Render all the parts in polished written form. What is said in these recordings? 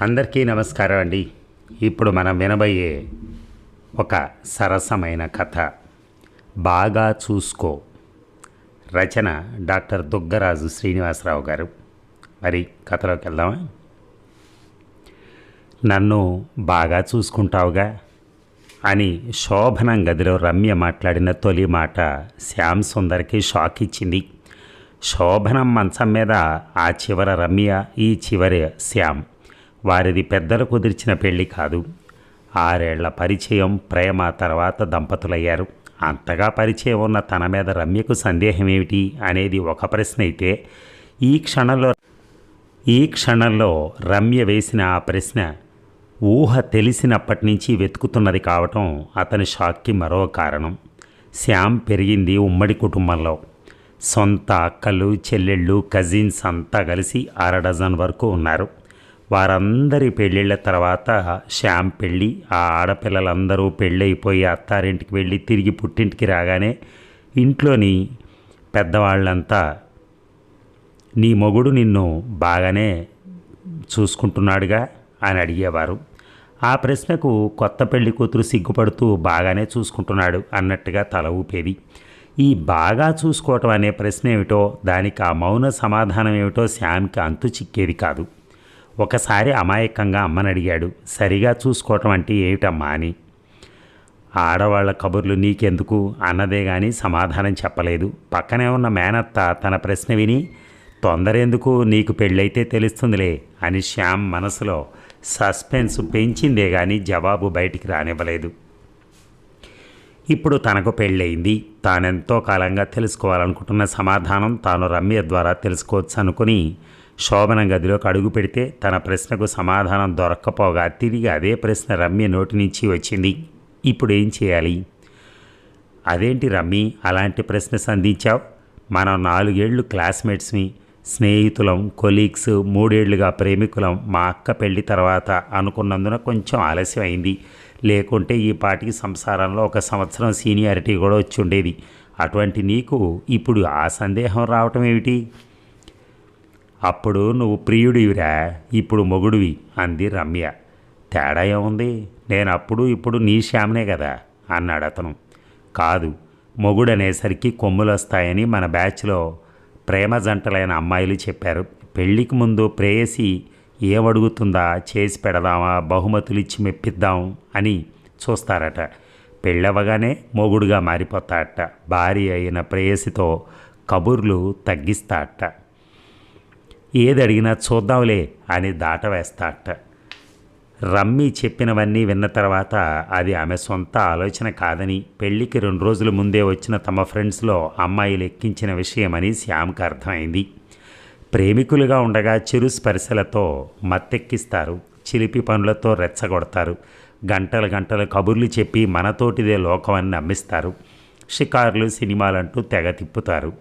అందరికీ నమస్కారం అండి. ఇప్పుడు మనం వినబోయే ఒక సరసమైన కథ బాగా చూసుకో. రచన డాక్టర్ దుగ్గరాజు శ్రీనివాసరావు గారు. మరి కథలోకి వెళ్దామా? నన్ను బాగా చూసుకుంటావుగా అని శోభనం గదిలో రమ్య మాట్లాడిన తొలి మాట శ్యామ్ సుందర్కి షాక్ ఇచ్చింది. శోభనం మంచం మీద ఆ చివర రమ్య, ఈ చివరి శ్యామ్. వారిది పెద్దలు కుదిర్చిన పెళ్లి కాదు, 6 ఏళ్ల పరిచయం, ప్రేమ. తర్వాత దంపతులయ్యారు. అంతగా పరిచయం ఉన్న తన మీద రమ్యకు సందేహం ఏమిటి అనేది ఒక ప్రశ్న అయితే, ఈ క్షణంలో రమ్య వేసిన ఆ ప్రశ్న ఊహ తెలిసినప్పటి నుంచి వెతుకుతున్నది కావటం అతని షాక్కి మరో కారణం. శ్యామ్ పెరిగింది ఉమ్మడి కుటుంబంలో. సొంత అక్కలు, చెల్లెళ్ళు, కజిన్స్ అంతా కలిసి 6 డజన్ వరకు ఉన్నారు. వారందరి పెళ్ళిళ్ళ తర్వాత శ్యామ్ పెళ్ళి, ఆ ఆడపిల్లలందరూ పెళ్ళైపోయి అత్తారింటికి వెళ్ళి తిరిగి పుట్టింటికి రాగానే ఇంట్లోని పెద్దవాళ్ళంతా నీ మొగుడు నిన్ను బాగానే చూసుకుంటున్నాడుగా అని అడిగేవారు. ఆ ప్రశ్నకు కొత్త పెళ్లి కూతురు సిగ్గుపడుతూ బాగానే చూసుకుంటున్నాడు అన్నట్టుగా తల ఊపేది. ఈ బాగా చూసుకోవటం అనే ప్రశ్న ఏమిటో, దానికి ఆ మౌన సమాధానం ఏమిటో శ్యామ్కి అంతు చిక్కేది కాదు. ఒకసారి అమాయకంగా అమ్మని అడిగాడు, సరిగా చూసుకోవటం అంటే ఏమిటమ్మా అని. ఆడవాళ్ల కబుర్లు నీకెందుకు అన్నదే కానీ సమాధానం చెప్పలేదు. పక్కనే ఉన్న మేనత్త తన ప్రశ్న విని, తొందరెందుకు, నీకు పెళ్ళైతే తెలుస్తుందిలే అని శ్యామ్ మనసులో సస్పెన్స్ పెంచిందే కానీ జవాబు బయటికి రానివ్వలేదు. ఇప్పుడు తనకు పెళ్ళయింది. తానెంతో కాలంగా తెలుసుకోవాలనుకుంటున్న సమాధానం తాను రమ్య ద్వారా తెలుసుకోవచ్చు అనుకుని శోభనం గదిలోకి అడుగు పెడితే తన ప్రశ్నకు సమాధానం దొరక్కపోగా తిరిగి అదే ప్రశ్న రమ్య నోటి నుంచి వచ్చింది. ఇప్పుడు ఏం చేయాలి? అదేంటి రమ్మి అలాంటి ప్రశ్న సంధించావు? మనం 4 ఏళ్ళు క్లాస్మేట్స్ని, స్నేహితులం, కొలీగ్స్, 3 ఏళ్లుగా ప్రేమికులం. మా అక్క పెళ్లి తర్వాత అనుకున్నందున కొంచెం ఆలస్యం అయింది. లేకుంటే ఈ పాటికి సంసారంలో 1 సంవత్సరం సీనియారిటీ కూడా వచ్చి ఉండేది. అటువంటి నీకు ఇప్పుడు ఆ సందేహం రావటం ఏమిటి? అప్పుడు నువ్వు ప్రియుడివిరా, ఇప్పుడు మొగుడివి అంది రమ్య. తేడా ఏముంది? నేను అప్పుడు ఇప్పుడు నీ శ్యామనే కదా అన్నాడు అతను. కాదు, మొగుడనేసరికి కొమ్ములు వస్తాయని మన బ్యాచ్లో ప్రేమ జంటలైన అమ్మాయిలు చెప్పారు. పెళ్ళికి ముందు ప్రేయసి ఏమడుగుతుందా చేసి పెడదామా, బహుమతులు ఇచ్చి మెప్పిద్దాం అని చూస్తారట. పెళ్ళవగానే మొగుడుగా మారిపోతాడట. భార్య అయిన ప్రేయసితో కబుర్లు తగ్గిస్తాడట. ఏదడిగినా చూద్దాంలే అని దాటవేస్తాడట. రమ్మి చెప్పినవన్నీ విన్న తర్వాత అది ఆమె సొంత ఆలోచన కాదని, పెళ్లికి 2 రోజుల ముందే వచ్చిన తమ ఫ్రెండ్స్లో అమ్మాయిలు ఎక్కించిన విషయమని శ్యామ్కి అర్థమైంది. ప్రేమికులుగా ఉండగా చిరు స్పర్శలతో మత్తెక్కిస్తారు, చిలిపి పనులతో రెచ్చగొడతారు, గంటలు కబుర్లు చెప్పి మనతోటిదే లోకమని నమ్మిస్తారు, షికార్లు, సినిమాలంటూ తెగ తిప్పుతారు.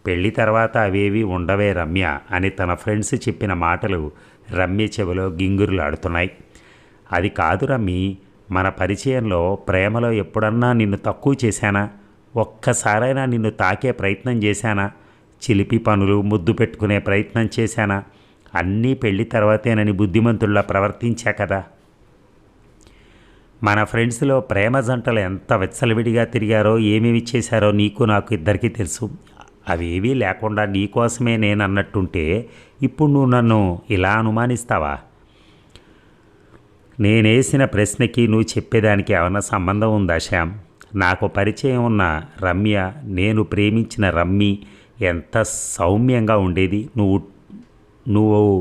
పెళ్లి తర్వాత అవేవి ఉండవే రమ్య అని తన ఫ్రెండ్స్ చెప్పిన మాటలు రమ్య చెవిలో గింగురులాడుతున్నాయి. అది కాదు రమ్మి, మన పరిచయంలో, ప్రేమలో ఎప్పుడన్నా నిన్ను తక్కువ చేశానా? ఒక్కసారైనా నిన్ను తాకే ప్రయత్నం చేశానా? చిలిపి పనులు, ముద్దు పెట్టుకునే ప్రయత్నం చేశానా? అన్నీ పెళ్లి తర్వాతేనని బుద్ధిమంతుల్లా ప్రవర్తించా కదా. మన ఫ్రెండ్స్లో ప్రేమ జంటలు ఎంత వెచ్చలవిడిగా తిరిగారో, ఏమేమి చేశారో నీకు నాకు ఇద్దరికీ తెలుసు. అవేవీ లేకుండా నీకోసమే నేనన్నట్టుంటే ఇప్పుడు నువ్వు నన్ను ఇలా అనుమానిస్తావా? నేనేసిన ప్రశ్నకి నువ్వు చెప్పేదానికి ఏమన్నా సంబంధం ఉందా శ్యామ్? నాకు పరిచయం ఉన్న రమ్య, నేను ప్రేమించిన రమ్మి ఎంత సౌమ్యంగా ఉండేది. నువ్వు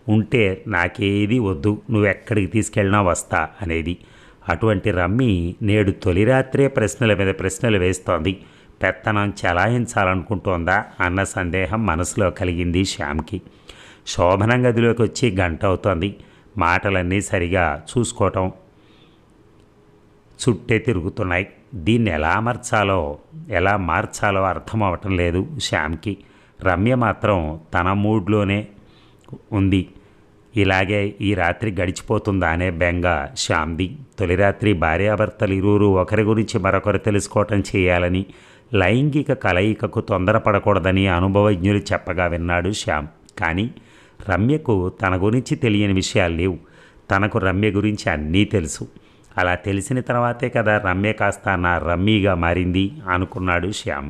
ఉంటే నాకేది వద్దు, నువ్వెక్కడికి తీసుకెళ్ళినా వస్తా అనేది. అటువంటి రమ్మి నేడు తొలి రాత్రే ప్రశ్నల మీద ప్రశ్నలు వేస్తోంది. పెత్తనం చెలాయించాలనుకుంటోందా అన్న సందేహం మనసులో కలిగింది శ్యామ్కి. శోభనం గదిలోకి వచ్చి 1 గంట అవుతోంది. మాటలన్నీ సరిగా చూసుకోవటం చుట్టే తిరుగుతున్నాయి. దీన్ని ఎలా మార్చాలో అర్థం అవటం లేదు శ్యామ్కి. రమ్య మాత్రం తన మూడ్లోనే ఉంది. ఇలాగే ఈ రాత్రి గడిచిపోతుందా అనే బెంగ శ్యామ్ది. తొలి రాత్రి భార్యాభర్తలు ఇరువురు ఒకరి గురించి మరొకరు తెలుసుకోవటం చేయాలని, లైంగిక కలయికకు తొందరపడకూడదని అనుభవజ్ఞులు చెప్పగా విన్నాడు శ్యామ్. కానీ రమ్యకు తన గురించి తెలియని విషయాలు లేవు. తనకు రమ్య గురించి అన్నీ తెలుసు. అలా తెలిసిన తర్వాతే కదా రమ్య కాస్త నా రమ్మీగా మారింది అనుకున్నాడు శ్యామ్.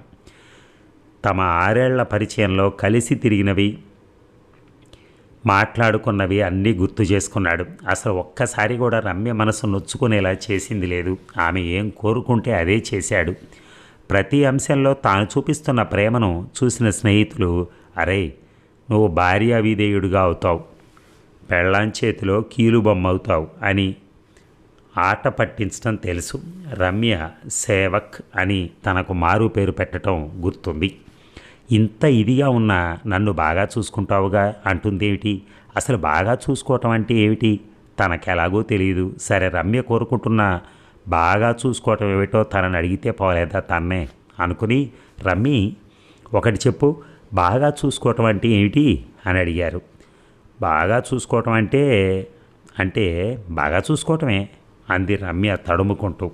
తమ 6 ఏళ్ల పరిచయంలో కలిసి తిరిగినవి, మాట్లాడుకున్నవి అన్నీ గుర్తు చేసుకున్నాడు. అసలు ఒక్కసారి కూడా రమ్య మనసు నొచ్చుకునేలా చేసింది లేదు. ఆమె ఏం కోరుకుంటే అదే చేశాడు. ప్రతి అంశంలో తాను చూపిస్తున్న ప్రేమను చూసిన స్నేహితులు, అరే నువ్వు భార్యా విధేయుడిగా అవుతావు, పెళ్ళాం చేతిలో కీలుబొమ్మ అవుతావు అని ఆట పట్టించడం తెలుసు. రమ్య సేవక్ అని తనకు మారు పేరు పెట్టడం గుర్తుంది. ఇంత ఇదిగా ఉన్న నన్ను బాగా చూసుకుంటావుగా అంటుందేమిటి? అసలు బాగా చూసుకోవటం అంటే ఏమిటి? తనకెలాగో తెలియదు. సరే రమ్య కోరుకుంటున్న బాగా చూసుకోవటం ఏమిటో తనని అడిగితే పోలేదా తన్నే అనుకుని, రమ్మి ఒకటి చెప్పు, బాగా చూసుకోవటం అంటే ఏమిటి అని అడిగారు. బాగా చూసుకోవటం అంటే అంటే బాగా చూసుకోవటమే అంది రమ్య తడుముకుంటూ.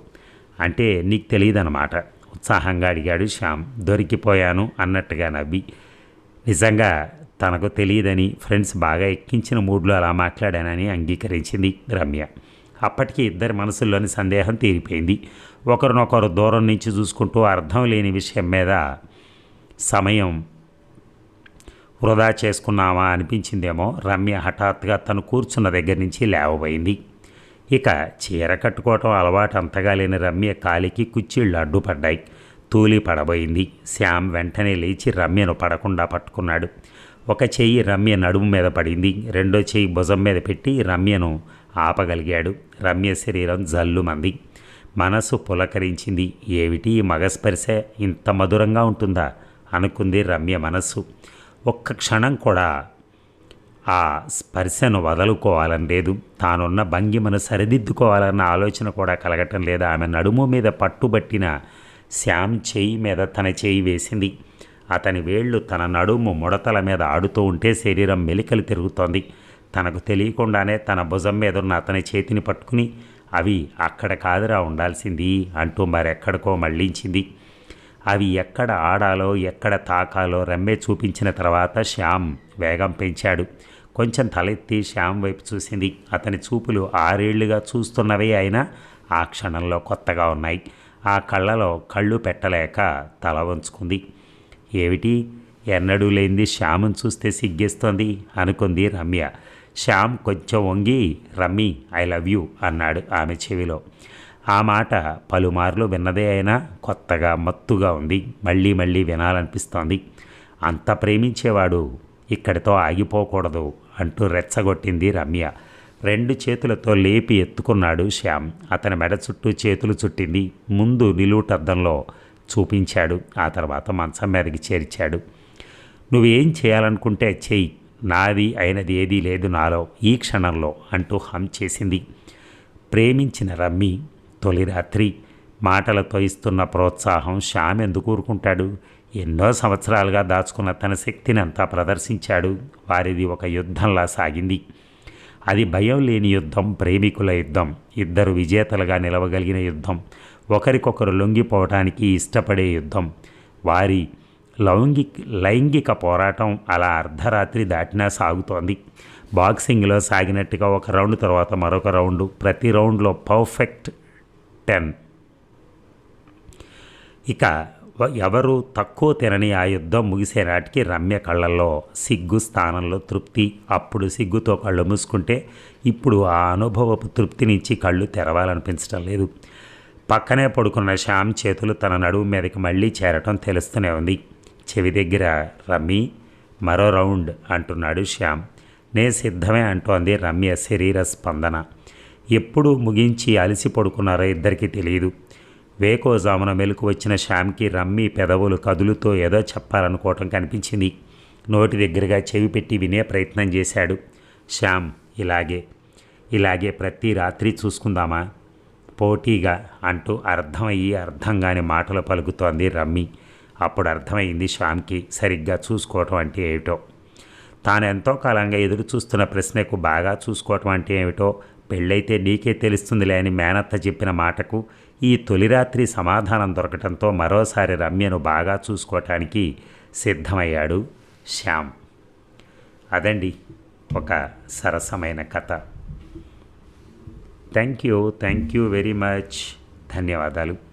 అంటే నీకు తెలియదన్నమాట ఉత్సాహంగా అడిగాడు శ్యామ్. దొరికిపోయాను అన్నట్టుగా నవ్వి. నిజంగా తనకు తెలియదని, ఫ్రెండ్స్ బాగా ఎక్కించిన మూడ్లో అలా మాట్లాడానని అంగీకరించింది రమ్య. అప్పటికి ఇద్దరి మనసుల్లోని సందేహం తీరిపోయింది. ఒకరినొకరు దూరం నుంచి చూసుకుంటూ అర్థం లేని విషయం మీద సమయం వృధా చేసుకున్నామా అనిపించిందేమో. రమ్య హఠాత్తుగా తను కూర్చున్న దగ్గర నుంచి లేవబోయింది. ఇక చీర కట్టుకోవటం అలవాటు అంతగా లేని రమ్య కాలికి కుచ్చిళ్ళు అడ్డుపడ్డాయి. తూలి పడబోయింది. శ్యామ్ వెంటనే లేచి రమ్యను పడకుండా పట్టుకున్నాడు. ఒక చెయ్యి రమ్య నడుము మీద పడింది. రెండో చెయ్యి భుజం మీద పెట్టి రమ్యను ఆపగలిగాడు. రమ్య శరీరం జల్లుమంది. మనసు పులకరించింది. ఏమిటి ఈ మగస్పర్శ ఇంత మధురంగా ఉంటుందా అనుకుంది రమ్య మనస్సు. ఒక్క క్షణం కూడా ఆ స్పర్శను వదులుకోవాలని లేదు. తానున్న భంగిమను సరిదిద్దుకోవాలన్న ఆలోచన కూడా కలగటం లేదు. ఆమె నడుము మీద పట్టుబట్టిన శ్యామ్ చేయి మీద తన చేయి వేసింది. అతని వేళ్ళు తన నడుము ముడతల మీద ఆడుతూ ఉంటే శరీరం మెలికలు తిరుగుతోంది. తనకు తెలియకుండానే తన భుజం మీద ఉన్న అతని చేతిని పట్టుకుని, అవి అక్కడ కాదురా ఉండాల్సింది అంటూ మరెక్కడికో మళ్ళించింది. అవి ఎక్కడ ఆడాలో ఎక్కడ తాకాలో రమ్మే చూపించిన తర్వాత శ్యామ్ వేగం పెంచాడు. కొంచెం తలెత్తి శ్యామ్ వైపు చూసింది. అతని చూపులు 6 ఏళ్లుగా చూస్తున్నవే అయినా ఆ క్షణంలో కొత్తగా ఉన్నాయి. ఆ కళ్ళలో కళ్ళు పెట్టలేక తల వంచుకుంది. ఏమిటి ఎన్నడూ లేనిది శ్యామ్ను చూస్తే సిగ్గేస్తోంది అనుకుంది రమ్య. శ్యామ్ కొంచెం వంగి, రమ్మి ఐ లవ్ యూ అన్నాడు ఆమె చెవిలో. ఆ మాట పలుమార్లు విన్నదే అయినా కొత్తగా మత్తుగా ఉంది. మళ్ళీ మళ్ళీ వినాలనిపిస్తోంది. అంత ప్రేమించేవాడు ఇక్కడితో ఆగిపోకూడదు అంటూ రెచ్చగొట్టింది రమ్య. 2 చేతులతో లేపి ఎత్తుకున్నాడు శ్యామ్. అతని మెడ చుట్టూ చేతులు చుట్టింది. ముందు నిలువుటద్దంలో చూపించాడు. ఆ తర్వాత మంచం మీదకి చేర్చాడు. నువ్వేం చేయాలనుకుంటే చెయ్యి, నాది అయినది ఏదీ లేదు నాలో ఈ క్షణంలో అంటూ హమ్ చేసింది. ప్రేమించిన రమ్మి తొలి రాత్రి మాటలతో ఇస్తున్న ప్రోత్సాహం శ్యామ్ ఎందుకు ఊరుకుంటాడు? ఎన్నో సంవత్సరాలుగా దాచుకున్న తన శక్తిని అంతా ప్రదర్శించాడు. వారిది ఒక యుద్ధంలా సాగింది. అది భయం లేని యుద్ధం, ప్రేమికుల యుద్ధం, ఇద్దరు విజేతలుగా నిలవగలిగిన యుద్ధం, ఒకరికొకరు లొంగిపోవటానికి ఇష్టపడే యుద్ధం. వారి లైంగిక పోరాటం అలా అర్ధరాత్రి దాటినా సాగుతోంది. బాక్సింగ్లో సాగినట్టుగా ఒక రౌండ్ తర్వాత మరొక రౌండు, ప్రతి రౌండ్లో పర్ఫెక్ట్ 10. ఇక ఎవరు తక్కువ తినని ఆ యుద్ధం ముగిసే నాటికి రమ్య కళ్ళల్లో సిగ్గు స్థానంలో తృప్తి. అప్పుడు సిగ్గుతో కళ్ళు మూసుకుంటే ఇప్పుడు ఆ అనుభవపు తృప్తినిచ్చి కళ్ళు తెరవాలనిపించడం లేదు. పక్కనే పడుకున్న శ్యామ్ చేతులు తన నడుము మీదకి మళ్ళీ చేరటం తెలుస్తూనే ఉంది. చెవి దగ్గర రమ్మి మరో రౌండ్ అంటున్నాడు శ్యామ్. నే సిద్ధమే అంటోంది రమ్య శరీర స్పందన. ఎప్పుడు ముగించి అలసి పడుకున్నారో ఇద్దరికీ తెలియదు. వేకోజామున మెలకు వచ్చిన శ్యామ్కి రమ్మి పెదవులు కదులుతో ఏదో చెప్పాలనుకోవటం కనిపించింది. నోటి దగ్గరగా చెవి పెట్టి వినే ప్రయత్నం చేశాడు. శ్యామ్ ఇలాగే ప్రతి రాత్రి చూసుకుందామా పోటీగా అంటూ అర్థం కాని మాటలు పలుకుతోంది రమ్మి. అప్పుడు అర్థమైంది శ్యామ్కి సరిగ్గా చూసుకోవటం అంటే ఏమిటో. తాను ఎంతో కాలంగా ఎదురు చూస్తున్న ప్రశ్నకు బాగా చూసుకోవటం అంటే ఏమిటో పెళ్ళైతే నీకే తెలుస్తుందిలే అని మేనత్త చెప్పిన మాటకు ఈ తొలిరాత్రి సమాధానం దొరకటంతో మరోసారి రమ్యను బాగా చూసుకోవటానికి సిద్ధమయ్యాడు శ్యామ్. అదండి ఒక సరసమైన కథ. Thank you very much. ధన్యవాదాలు.